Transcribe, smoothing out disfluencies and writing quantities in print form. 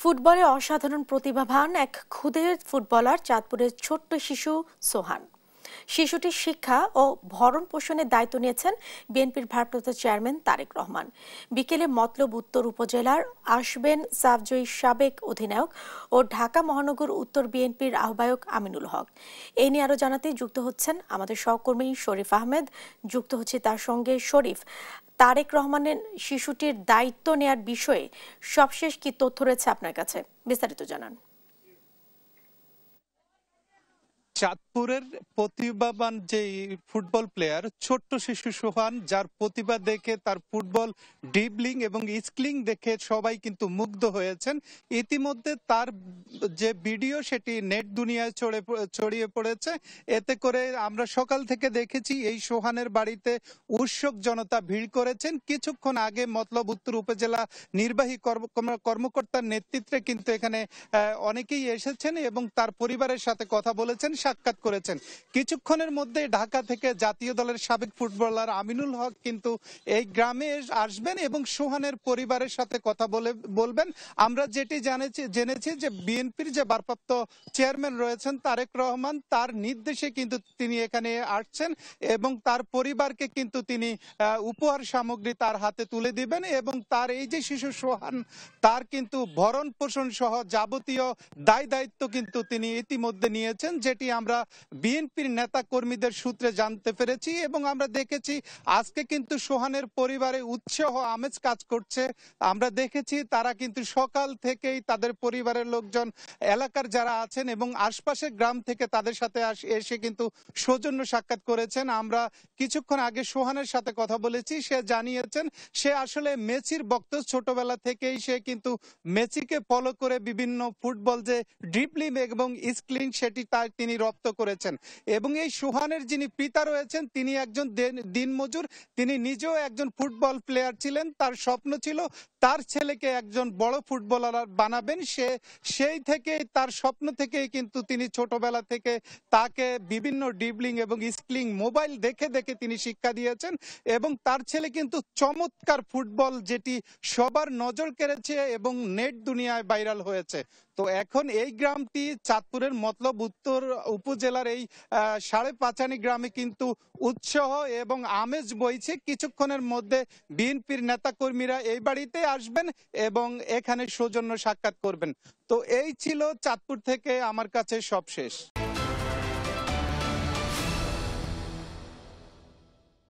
ফুটবলে অসাধারণ প্রতিভাবান এক ক্ষুদে ফুটবলার চাঁদপুরের ছোট্ট শিশু সোহান। শিশুটির শিক্ষা ও ভরণ পোষণের দায়িত্ব নিয়েছেন বিএনপির ভারপ্রাপ্ত চেয়ারম্যান তারেক রহমান। বিকেলে মতলব উত্তর উপজেলার আসবেন সাফজয়ী সাবেক অধিনায়ক ও ঢাকা মহানগর উত্তর বিএনপির আহ্বায়ক আমিনুল হক। এই নিয়ে আরো জানাতে যুক্ত হচ্ছেন আমাদের সহকর্মী শরীফ আহমেদ। যুক্ত হচ্ছে তার সঙ্গে শরীফ। তারেক রহমানের শিশুটির দায়িত্ব নেয়ার বিষয়ে সবশেষ কি তথ্য রয়েছে আপনার কাছে, বিস্তারিত জানান। চাঁদপুরের প্রতিভাবান যে ফুটবল প্লেয়ার ছোট্ট শিশু সোহান, যার প্রতিভা দেখে তার ফুটবল ড্রিবলিং এবং স্কিলিং দেখে সবাই কিন্তু মুগ্ধ হয়েছেন। ইতিমধ্যে তার যে ভিডিও সেটি নেট দুনিয়ায় ছড়িয়ে পড়েছে। এতে করে আমরা সকাল থেকে দেখেছি এই সোহানের বাড়িতে উৎসুক জনতা ভিড় করেছেন। কিছুক্ষণ আগে মতলব উত্তর উপজেলা নির্বাহী কর্মকর্তার নেতৃত্বে কিন্তু এখানে অনেকেই এসেছেন এবং তার পরিবারের সাথে কথা বলেছেন, সাক্ষাৎ করেছেন। কিছুক্ষণের মধ্যে ঢাকা থেকে জাতীয় দলের সাবেক ফুটবলার আমিনুল হক কিন্তু এই গ্রামে আসবেন এবং সোহানের পরিবারের সাথে কথা বলবেন। আমরা যেটি জেনেছি যে বিএনপির যে ভারপ্রাপ্ত চেয়ারম্যান রয়েছেন তারেক রহমান, তার নির্দেশে কিন্তু তিনি এখানে আসছেন এবং তার পরিবারকে কিন্তু তিনি উপহার সামগ্রী তার হাতে তুলে দিবেন এবং তার এই যে শিশু সোহান, তার কিন্তু ভরণ পোষণ সহ যাবতীয় দায়িত্ব কিন্তু তিনি ইতিমধ্যে নিয়েছেন, যেটি আমরা বিএনপির নেতা কর্মীদের সূত্রে জানতে পেরেছি। এবং আমরা দেখেছি আজকে কিন্তু সোহানের পরিবারে উৎসাহ আমেজ কাজ করছে। আমরা দেখেছি তারা কিন্তু সকাল থেকেই তাদের পরিবারের লোকজন, এলাকার যারা আছেন এবং আশপাশের গ্রাম থেকে তাদের সাথে এসে কিন্তু সৌজন্য সাক্ষাৎ করেছেন। আমরা কিছুক্ষণ আগে সোহানের সাথে কথা বলেছি, সে জানিয়েছেন সে আসলে মেসির ভক্ত। ছোটবেলা থেকেই সে কিন্তু মেসিকে ফলো করে বিভিন্ন ফুটবল যে ড্রিবলিং এবং স্কিলিং সেটি তিনি রপ্ত করেছেন। এবং এই সোহানের যিনি পিতা রয়েছেন তিনি একজন দিনমজুর, তিনি নিজেও একজন ফুটবল প্লেয়ার ছিলেন। তার স্বপ্ন ছিল তার ছেলেকে একজন বড় ফুটবলার বানাবেন। সেই থেকে তার স্বপ্ন থেকেই কিন্তু তিনি ছোটবেলা থেকে তাকে বিভিন্ন ড্রিবলিং এবং স্কিলিং মোবাইল দেখে দেখে তিনি শিক্ষা দিয়েছেন এবং তার ছেলে কিন্তু চমৎকার ফুটবল, যেটি সবার নজর কেড়েছে এবং নেট দুনিয়ায় ভাইরাল হয়েছে। তো এখন এই গ্রামটি চাঁদপুরের মতলব উত্তর উপজেলার এই সাড়ে পাঁচানি গ্রামে কিন্তু উৎসাহ এবং আমেজ বইছে। কিছুক্ষণের মধ্যে বিএনপির নেতা কর্মীরা এই বাড়িতে আসবেন এবং এখানে সৌজন্য সাক্ষাৎ করবেন। তো এই ছিল চাঁদপুর থেকে আমার কাছে সবশেষ।